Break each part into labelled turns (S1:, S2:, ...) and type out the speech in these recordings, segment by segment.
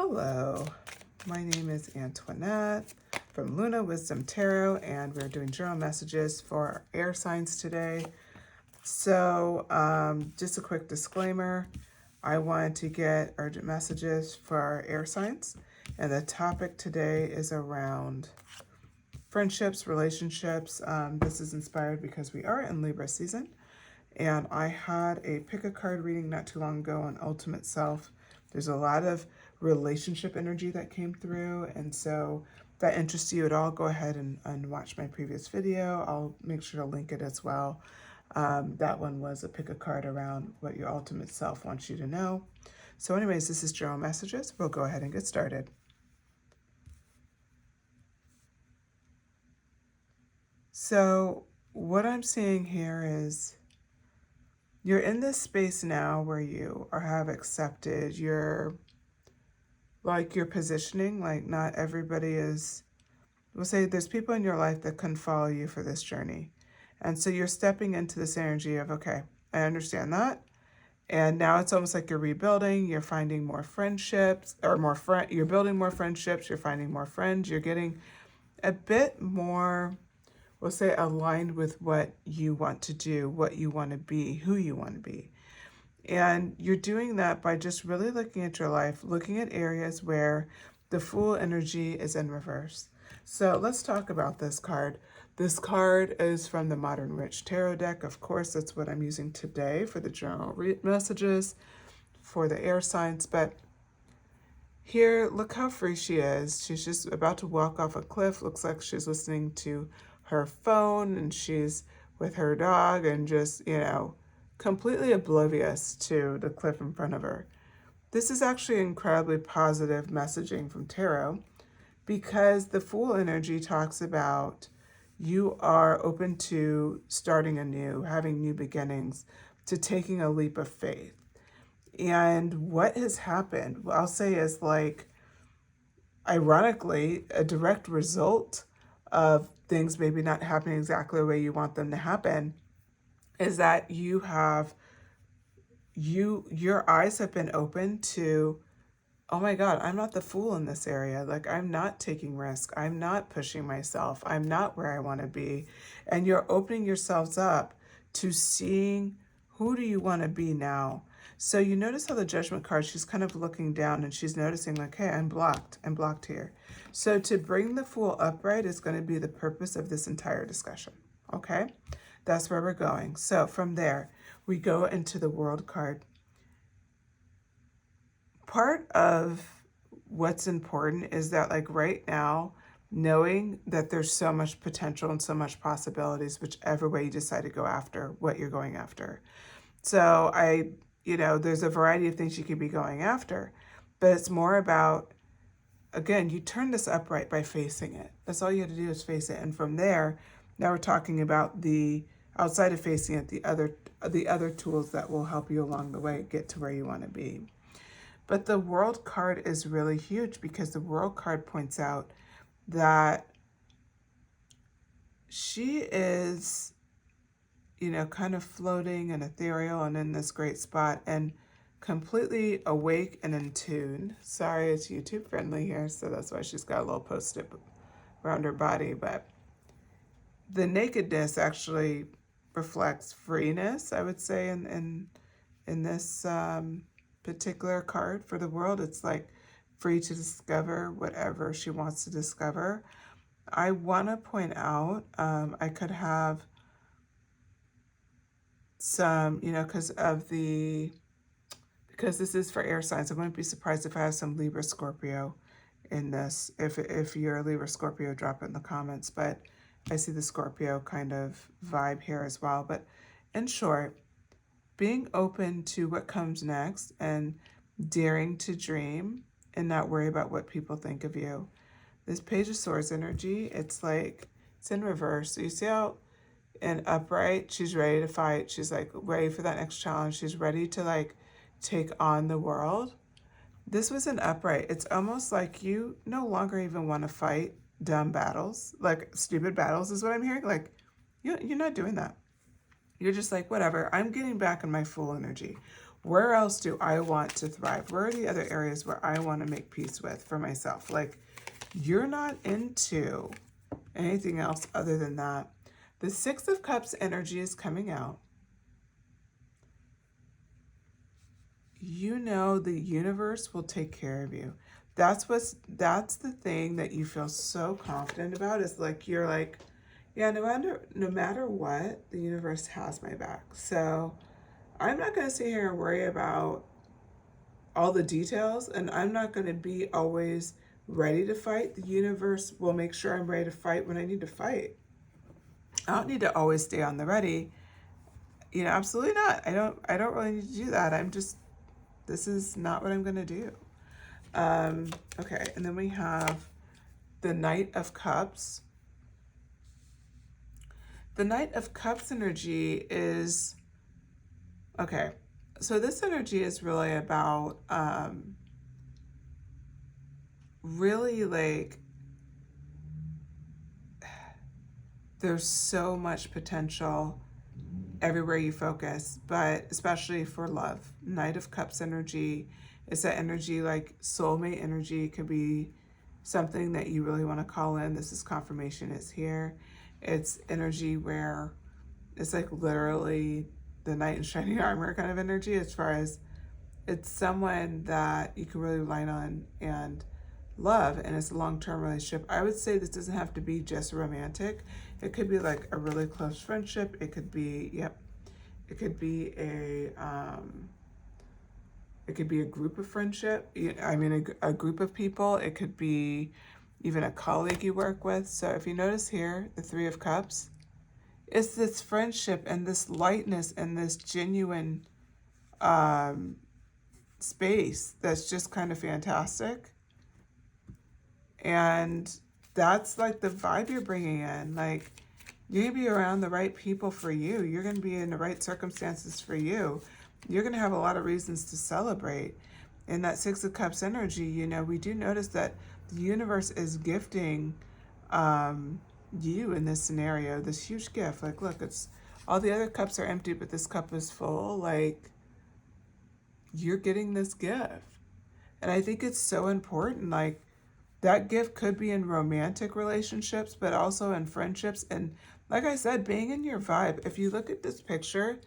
S1: Hello, my name is Antoinette from Luna Wisdom Tarot, and we're doing journal messages for air signs today. So, just a quick disclaimer. I wanted to get urgent messages for our air signs, and the topic today is around friendships, relationships. This is inspired because we are in Libra season, and I had a pick a card reading not too long ago on Ultimate Self. There's a lot of relationship energy that came through, and so if that interests you at all, go ahead and watch my previous video. I'll make sure to link it as well. That one was a pick a card around what your ultimate self wants you to know. So anyways, this is Journal Messages. We'll go ahead and get started. So what I'm seeing here is you're in this space now where you have accepted your positioning. Like, not everybody is, we'll say there's people in your life that can follow you for this journey. And so you're stepping into this energy of, okay, I understand that. And now it's almost like you're rebuilding, you're finding more friendships, or you're building more friendships, you're finding more friends, you're getting a bit more, we'll say, aligned with what you want to do, what you want to be, who you want to be. And you're doing that by just really looking at your life, looking at areas where the Fool energy is in reverse. So let's talk about this card. This card is from the Modern Witch Tarot deck. Of course, that's what I'm using today for the journal messages for the air signs. But here, look how free she is. She's just about to walk off a cliff. Looks like she's listening to her phone, and she's with her dog and just, completely oblivious to the cliff in front of her. This is actually incredibly positive messaging from tarot, because the Fool energy talks about you are open to starting anew, having new beginnings, to taking a leap of faith. And what has happened, I'll say, is like, ironically, a direct result of things maybe not happening exactly the way you want them to happen, is that your eyes have been open to, oh my God, I'm not the fool in this area. Like, I'm not taking risk. I'm not pushing myself. I'm not where I want to be. And you're opening yourselves up to seeing, who do you want to be now? So you notice how the Judgment card, she's kind of looking down and she's noticing, like, hey, I'm blocked here. So to bring the Fool upright is going to be the purpose of this entire discussion. Okay? That's where we're going. So from there, we go into the World card. Part of what's important is that, like, right now, knowing that there's so much potential and so much possibilities, whichever way you decide to go after what you're going after. So there's a variety of things you could be going after, but it's more about, again, you turn this upright by facing it. That's all you have to do, is face it. And from there, now we're talking about the outside of facing it, the other tools that will help you along the way get to where you want to be. But the World card is really huge, because the World card points out that she is, kind of floating and ethereal and in this great spot and completely awake and in tune. Sorry, it's YouTube friendly here, so that's why she's got a little post-it around her body. But the nakedness actually reflects freeness, I would say, in this particular card for the World. It's like free to discover whatever she wants to discover. I want to point out, I could have some, because this is for air signs, I wouldn't be surprised if I have some Libra Scorpio in this. If you're a Libra Scorpio, drop it in the comments. But I see the Scorpio kind of vibe here as well. But in short, being open to what comes next and daring to dream and not worry about what people think of you. This Page of Swords energy, it's like, it's in reverse. So you see how in upright, she's ready to fight. She's like ready for that next challenge. She's ready to, like, take on the world. This was an upright. It's almost like you no longer even want to fight dumb battles, like stupid battles is what I'm hearing. Like, you're not doing that. You're just like, whatever, I'm getting back in my Fool energy. Where else do I want to thrive? Where are the other areas where I want to make peace with for myself? Like, you're not into anything else other than that. The Six of Cups energy is coming out. You know the universe will take care of you. That's the thing that you feel so confident about, is like you're like, yeah, no matter what, the universe has my back. So I'm not going to sit here and worry about all the details, and I'm not going to be always ready to fight. The universe will make sure I'm ready to fight when I need to fight. I don't need to always stay on the ready. You know, absolutely not. I don't really need to do that. This is not what I'm going to do. Okay, and then we have the Knight of Cups. The Knight of Cups energy is, okay, so this energy is really about really like, there's so much potential everywhere you focus, but especially for love. Knight of Cups energy is that energy, like soulmate energy. It could be something that you really want to call in. This is confirmation is here. It's energy where it's like literally the knight in shining armor kind of energy, as far as it's someone that you can really rely on and love, and it's a long-term relationship. I would say this doesn't have to be just romantic. It could be like a really close friendship. It could be, yep, it could be a group of friendship. I mean, a group of people. It could be even a colleague you work with. So if you notice here, the Three of Cups, it's this friendship and this lightness and this genuine space that's just kind of fantastic. And that's like the vibe you're bringing in. Like, you're going to be around the right people for you. You're going to be in the right circumstances for you. You're going to have a lot of reasons to celebrate. In that Six of Cups energy, you know, we do notice that the universe is gifting you in this scenario, this huge gift. Like, look, it's all the other cups are empty, but this cup is full. Like, you're getting this gift. And I think it's so important. Like, that gift could be in romantic relationships, but also in friendships. And like I said, being in your vibe. If you look at this picture,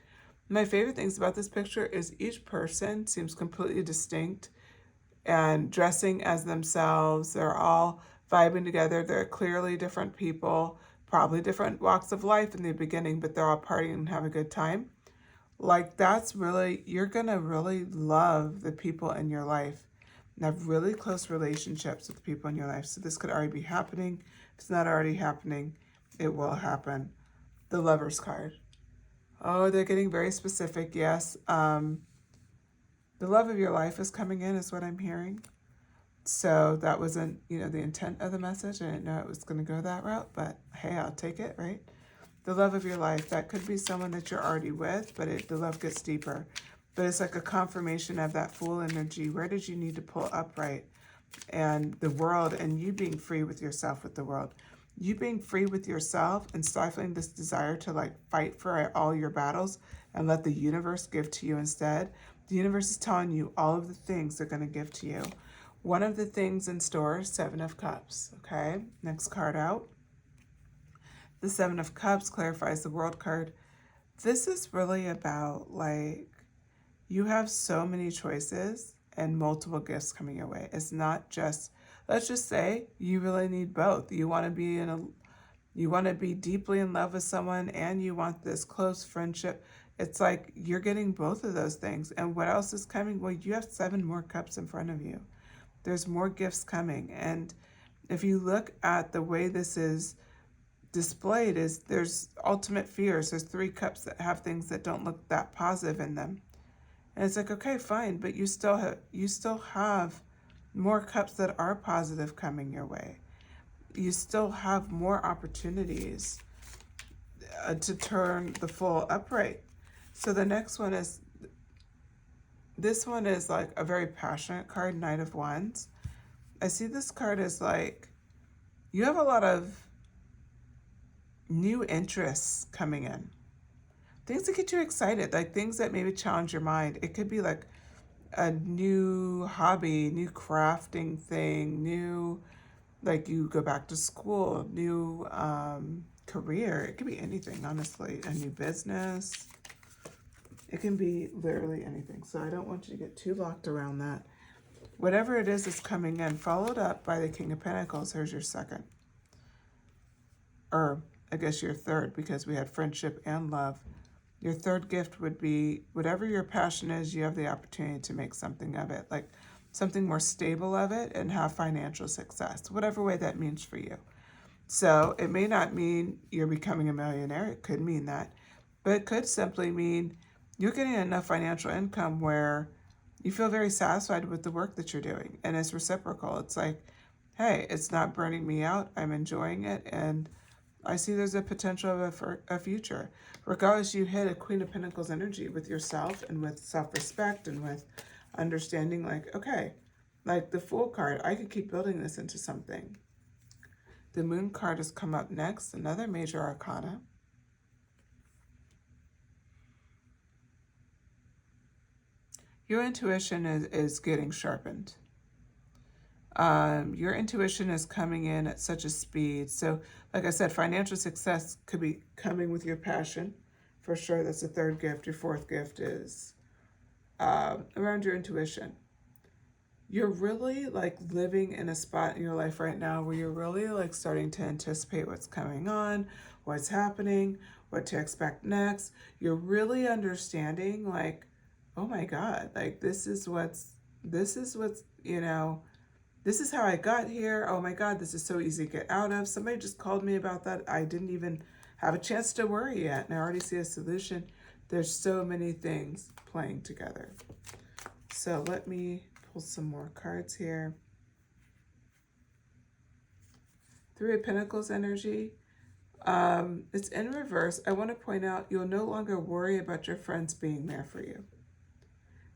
S1: my favorite things about this picture is each person seems completely distinct and dressing as themselves. They're all vibing together. They're clearly different people, probably different walks of life in the beginning, but they're all partying and have a good time. Like, that's really, you're going to really love the people in your life and have really close relationships with the people in your life. So this could already be happening. If it's not already happening, it will happen. The Lover's card. Oh, they're getting very specific. Yes. The love of your life is coming in, is what I'm hearing. So that wasn't, you know, the intent of the message. I didn't know it was going to go that route, but hey, I'll take it, right? The love of your life. That could be someone that you're already with, but the love gets deeper. But it's like a confirmation of that Fool energy. Where did you need to pull upright? And the world, and you being free with yourself, with the world. You being free with yourself and stifling this desire to like fight for all your battles and let the universe give to you instead. The universe is telling you all of the things they're going to give to you. One of the things in store, Seven of Cups. Okay, next card out. The Seven of Cups clarifies the World card. This is really about, like, you have so many choices and multiple gifts coming your way. It's not just, let's just say you really need both. You want to be deeply in love with someone, and you want this close friendship. It's like you're getting both of those things. And what else is coming? Well, you have 7 more cups in front of you. There's more gifts coming. And if you look at the way this is displayed, is there's ultimate fears. There's 3 cups that have things that don't look that positive in them. And it's like, okay, fine, but you still have more cups that are positive coming your way. You still have more opportunities to turn the Fool upright. So the next one is, this one is like a very passionate card, Knight of Wands. I see this card as like, you have a lot of new interests coming in. things that get you excited, like things that maybe challenge your mind. It could be like a new hobby, new crafting thing, new, like you go back to school, new career. It could be anything, honestly. A new business. It can be literally anything. So I don't want you to get too locked around that. Whatever it is that's coming in, followed up by the King of Pentacles. Here's your second. Or I guess your third, because we had friendship and love. Your third gift would be whatever your passion is, you have the opportunity to make something of it, like something more stable of it and have financial success, whatever way that means for you. So it may not mean you're becoming a millionaire. It could mean that. But it could simply mean you're getting enough financial income where you feel very satisfied with the work that you're doing. And it's reciprocal. It's like, hey, it's not burning me out. I'm enjoying it. And I see there's a potential of a future. Regardless, you hit a Queen of Pentacles energy with yourself and with self-respect and with understanding, like, okay, like the Fool card, I could keep building this into something. The Moon card has come up next, another major arcana. Your intuition is getting sharpened. Your intuition is coming in at such a speed. So, like I said, financial success could be coming with your passion. For sure, that's the third gift. Your fourth gift is around your intuition. You're really like living in a spot in your life right now where you're really like starting to anticipate what's coming on, what's happening, what to expect next. You're really understanding like, oh my God, like this is what's, you know, this is how I got here. Oh my God, this is so easy to get out of. Somebody just called me about that. I didn't even have a chance to worry yet, and I already see a solution. There's so many things playing together. So let me pull some more cards here. Three of Pentacles energy. It's in reverse. I want to point out you'll no longer worry about your friends being there for you.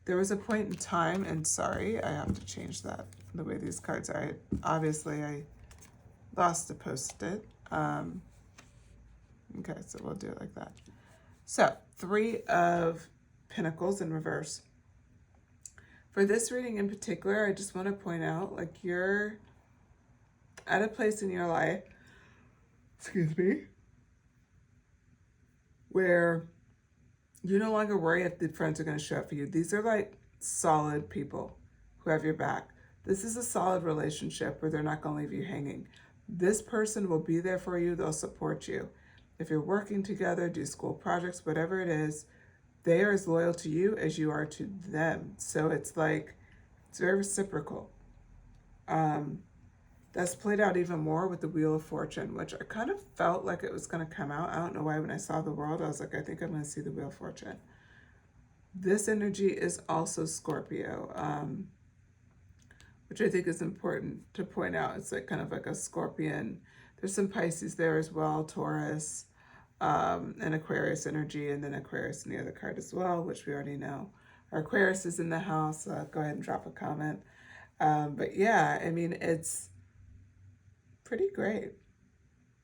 S1: There was a point in time, and sorry, I have to change that, the way these cards are. Obviously, I lost the post-it. Okay, so we'll do it like that. So, Three of Pentacles in reverse. For this reading in particular, I just want to point out, like, you're at a place in your life, excuse me, where you no longer worry if the friends are going to show up for you. These are like solid people who have your back. This is a solid relationship where they're not going to leave you hanging. This person will be there for you. They'll support you. If you're working together, do school projects, whatever it is, they are as loyal to you as you are to them. So it's like, it's very reciprocal. That's played out even more with the Wheel of Fortune, which I kind of felt like it was going to come out. I don't know why when I saw the world, I was like, I think I'm going to see the Wheel of Fortune. This energy is also Scorpio, which I think is important to point out. It's like kind of like a Scorpion. There's some Pisces there as well, Taurus, and Aquarius energy, and then Aquarius in the other card as well, which we already know. Our Aquarius is in the house. Go ahead and drop a comment. But yeah, I mean, it's pretty great.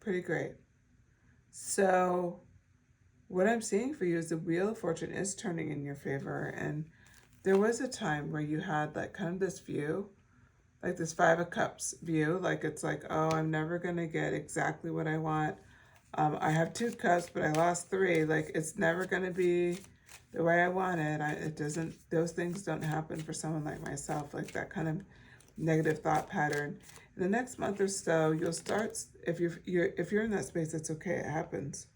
S1: Pretty great. So what I'm seeing for you is the Wheel of Fortune is turning in your favor. And there was a time where you had like kind of this view, like this Five of Cups view. Like it's like, oh, I'm never going to get exactly what I want. I have 2 cups, but I lost 3. Like it's never going to be the way I want it. It doesn't, those things don't happen for someone like myself, like that kind of negative thought pattern. In the next month or so, you'll start, if you're in that space, it's okay, it happens.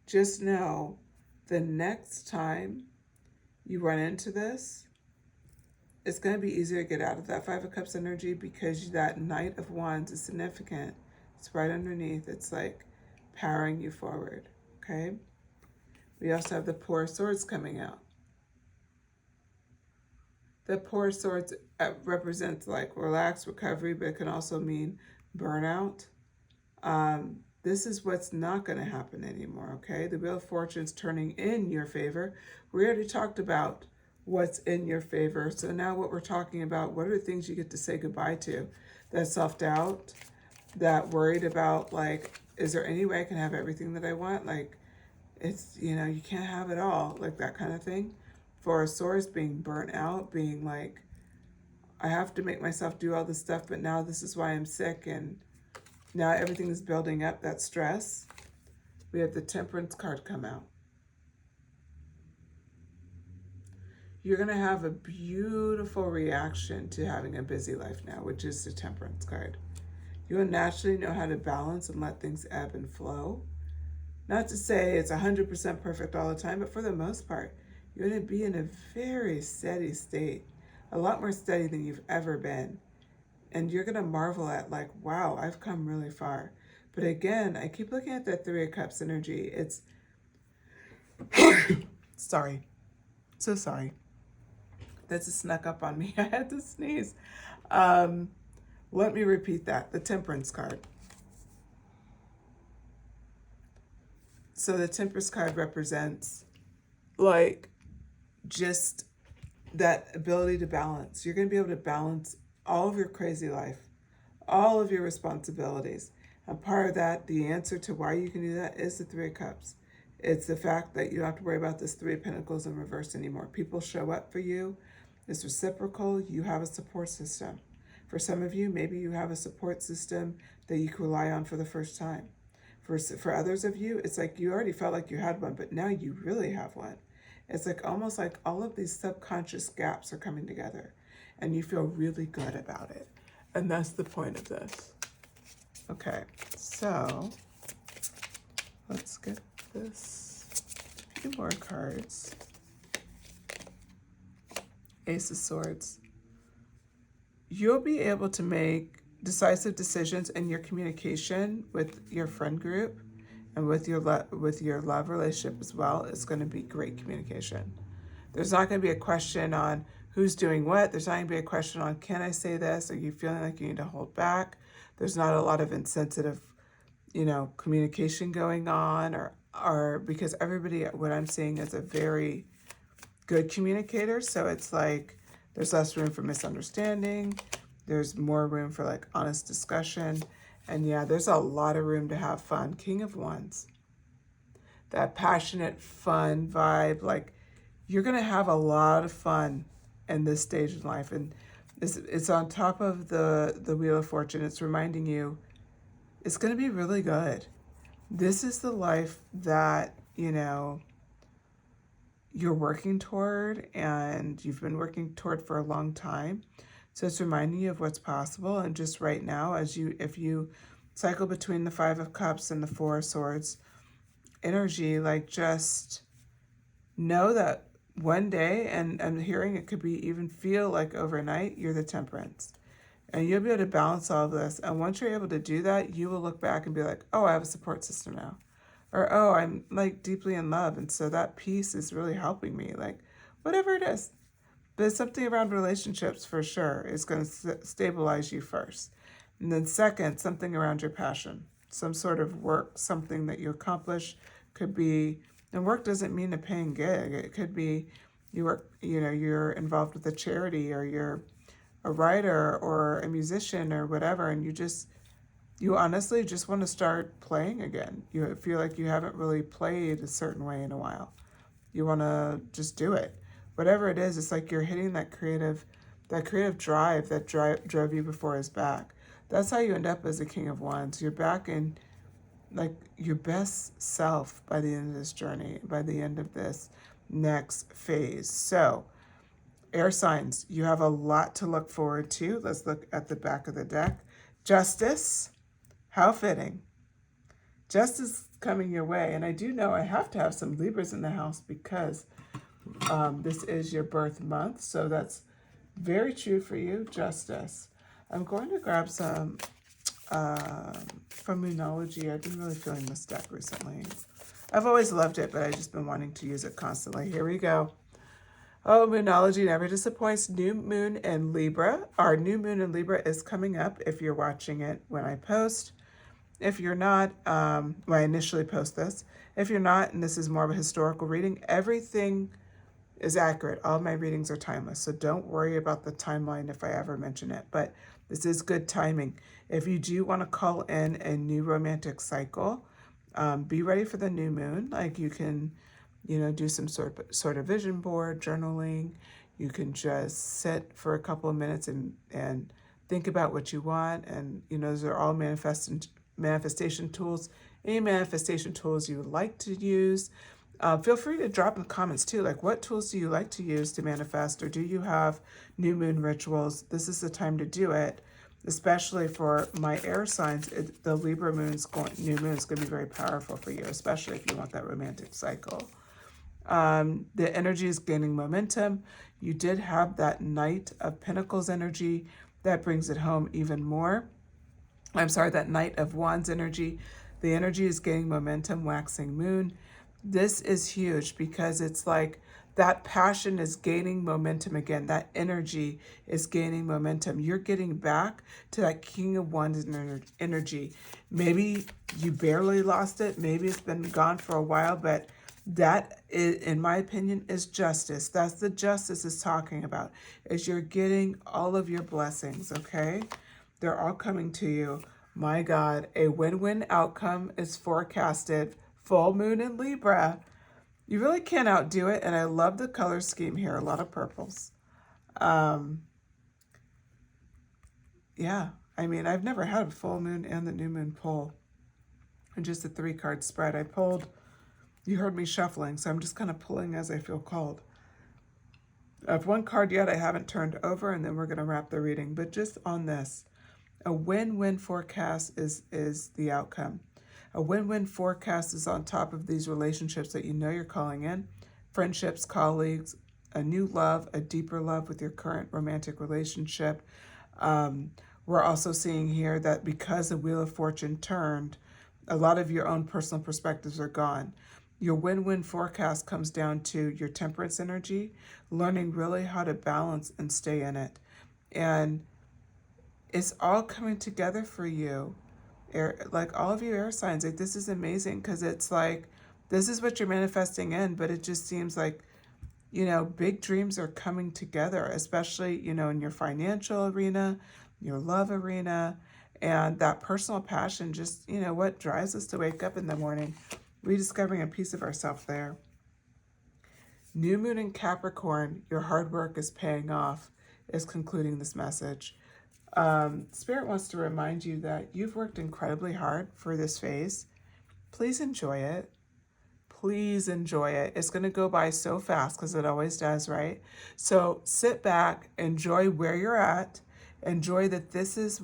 S1: Just know the next time you run into this, it's going to be easier to get out of that Five of Cups energy because that Knight of Wands is significant. It's right underneath. It's like powering you forward, okay? We also have the Four of Swords coming out. The Four of Swords represents like relaxed recovery, but it can also mean burnout. This is what's not going to happen anymore, okay? The Wheel of Fortune's turning in your favor. We already talked about what's in your favor. So now what we're talking about, what are the things you get to say goodbye to? That self-doubt, that worried about like, is there any way I can have everything that I want? Like, it's, you can't have it all, like that kind of thing. For a source, being burnt out, being like, I have to make myself do all this stuff, but now this is why I'm sick, and now everything is building up, that stress. We have the Temperance card come out. You're going to have a beautiful reaction to having a busy life now, which is the Temperance card. You will naturally know how to balance and let things ebb and flow. Not to say it's 100% perfect all the time, but for the most part, you're going to be in a very steady state, a lot more steady than you've ever been. And you're going to marvel at, like, wow, I've come really far. But again, I keep looking at that Three of Cups energy. It's, sorry, so sorry. That just snuck up on me. I had to sneeze. Let me repeat that. The Temperance card. So the Temperance card represents, like, just that ability to balance. You're going to be able to balance all of your crazy life, all of your responsibilities. And part of that, the answer to why you can do that is the Three of Cups. It's the fact that you don't have to worry about this Three of Pentacles in reverse anymore. People show up for you. It's reciprocal. You have a support system. For some of you, maybe you have a support system that you can rely on for the first time. For others of you, it's like you already felt like you had one, but now you really have one. It's like almost like all of these subconscious gaps are coming together, and you feel really good about it. And that's the point of this. Okay, so let's get this. A few more cards. Ace of Swords. You'll be able to make decisive decisions in your communication with your friend group and with your love relationship as well. It's going to be great communication. There's not going to be a question on who's doing what. There's not going to be a question on, can I say this? Are you feeling like you need to hold back? There's not a lot of insensitive, communication going on, or because everybody, what I'm seeing is a very good communicator. So it's like there's less room for misunderstanding. There's more room for like honest discussion. And yeah, there's a lot of room to have fun. King of Wands. That passionate, fun vibe. Like, you're going to have a lot of fun in this stage in life. And it's on top of the Wheel of Fortune. It's reminding you it's going to be really good. This is the life that, you're working toward, and you've been working toward for a long time. So it's reminding you of what's possible. And just right now, if you cycle between the Five of Cups and the Four of Swords energy, like, just know that one day, and I'm hearing it could be even feel like overnight, you're the Temperance. And you'll be able to balance all of this. And once you're able to do that, you will look back and be like, oh, I have a support system now. Or, oh, I'm like deeply in love. And so that piece is really helping me, like, whatever it is. But it's something around relationships for sure is going to stabilize you first. And then second, something around your passion, some sort of work, something that you accomplish. Could be, and work doesn't mean a paying gig. It could be you work, you're involved with a charity, or you're a writer or a musician or whatever, and you honestly just want to start playing again. You feel like you haven't really played a certain way in a while. You want to just do it. Whatever it is, it's like you're hitting that creative drive that drove you before his back. That's how you end up as a King of Wands. You're back in like your best self by the end of this journey, by the end of this next phase. So, air signs, you have a lot to look forward to. Let's look at the back of the deck. Justice. How fitting. Justice coming your way. And I do know I have to have some Libras in the house because this is your birth month. So that's very true for you, Justice. I'm going to grab some from Moonology. I've been really feeling this deck recently. I've always loved it, but I've just been wanting to use it constantly. Here we go. Oh, Moonology never disappoints. New moon in Libra. Our new moon in Libra is coming up if you're watching it when I post. If you're not, when I initially post this. If you're not, and this is more of a historical reading, everything is accurate. All my readings are timeless. So don't worry about the timeline if I ever mention it. But this is good timing. If you do want to call in a new romantic cycle, be ready for the new moon. Like you can, do some sort of vision board, journaling. You can just sit for a couple of minutes and think about what you want. And, those are all manifestation tools. Any manifestation tools you would like to use. Feel free to drop in the comments too. Like, what tools do you like to use to manifest, or do you have new moon rituals? This is the time to do it, especially for my air signs. The Libra new moon is going to be very powerful for you, especially if you want that romantic cycle. The energy is gaining momentum. You did have that Knight of Pentacles energy that brings it home even more. That Knight of Wands energy. The energy is gaining momentum, waxing moon. This is huge because it's like that passion is gaining momentum again. That energy is gaining momentum. You're getting back to that King of Wands energy. Maybe you barely lost it. Maybe it's been gone for a while, but that, in my opinion, is justice. That's the justice is talking about, is you're getting all of your blessings, okay? They're all coming to you. My God, a win-win outcome is forecasted. Full moon in Libra. You really can't outdo it, and I love the color scheme here. A lot of purples. Yeah, I mean, I've never had a full moon and the new moon pull. And just a 3-card spread. I pulled, you heard me shuffling, so I'm just kind of pulling as I feel called. I have one card yet I haven't turned over, and then we're going to wrap the reading. But just on this, a win-win forecast is the outcome. A win-win forecast is on top of these relationships that you're calling in. Friendships, colleagues, a new love, a deeper love with your current romantic relationship. We're also seeing here that because the Wheel of Fortune turned, a lot of your own personal perspectives are gone. Your win-win forecast comes down to your temperance energy, learning really how to balance and stay in it. And it's all coming together for you. Like all of you air signs, like this is amazing because it's like, this is what you're manifesting in, but it just seems like, big dreams are coming together, especially, in your financial arena, your love arena, and that personal passion, just, what drives us to wake up in the morning, rediscovering a piece of ourselves there. New moon in Capricorn, your hard work is paying off, is concluding this message. Spirit wants to remind you that you've worked incredibly hard for this phase. Please enjoy it. Please enjoy it. It's going to go by so fast because it always does, right? So sit back, enjoy where you're at, enjoy that this is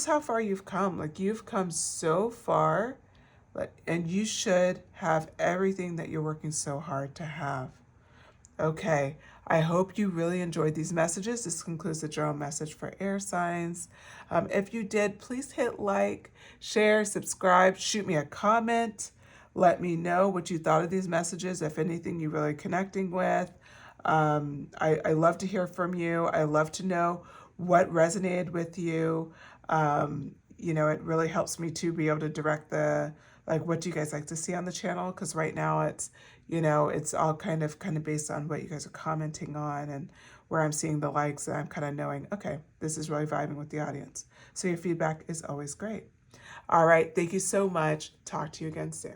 S1: how far you've come. Like you've come so far, and you should have everything that you're working so hard to have. Okay, I hope you really enjoyed these messages. This concludes the journal message for air signs. If you did, please hit like, share, subscribe, shoot me a comment. Let me know what you thought of these messages, if anything you're really connecting with. I love to hear from you. I love to know what resonated with you. It really helps me to be able to direct what do you guys like to see on the channel? Because right now it's, it's all kind of based on what you guys are commenting on and where I'm seeing the likes, and I'm kind of knowing, okay, this is really vibing with the audience. So your feedback is always great. All right, thank you so much. Talk to you again soon.